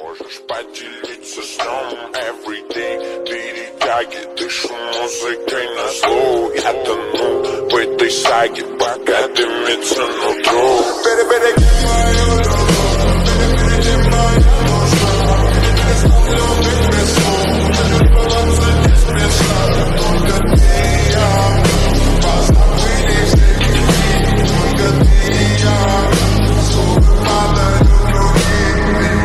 Можешь поделиться сном every day. Перетяги, дышу музыкой на слоу. Я тону в этой саге, пока дымится нутро. Перебереги мою душу, перебереги мою душу. Оставлю быть без слов, любоваться не спеша. Только ты и я, поставили все, только ты и я. Сколько подарю другим.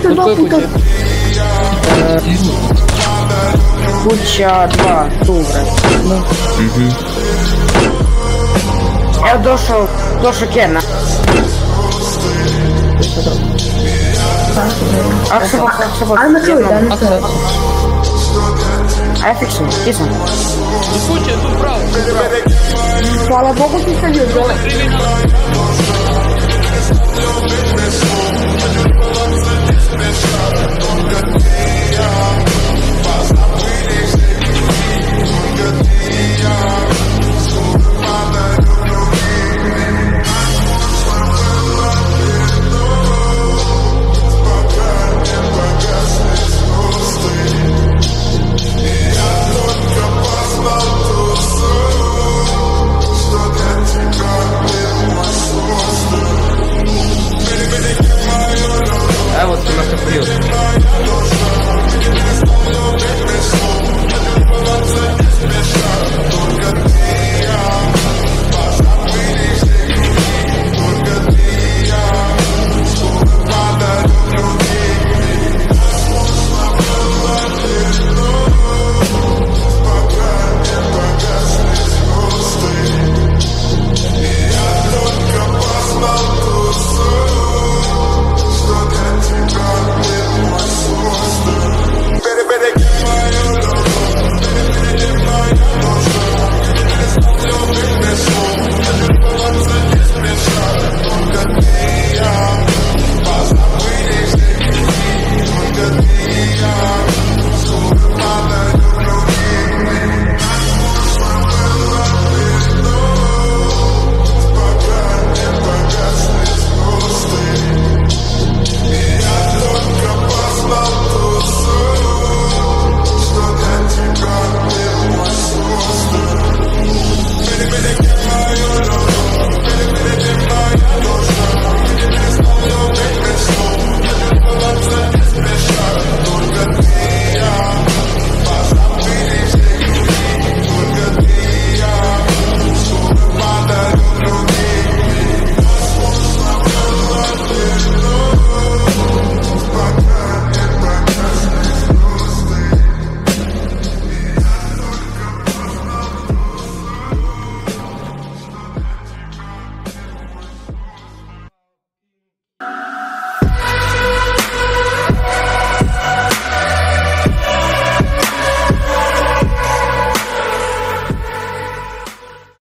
Какой путь? Куча 2, добре. Ну. Я дошел до Кена. А я фиксую, тисно. Куча, тут право. Слава богу, ты ходил, да? А вот ты нас опрёшь.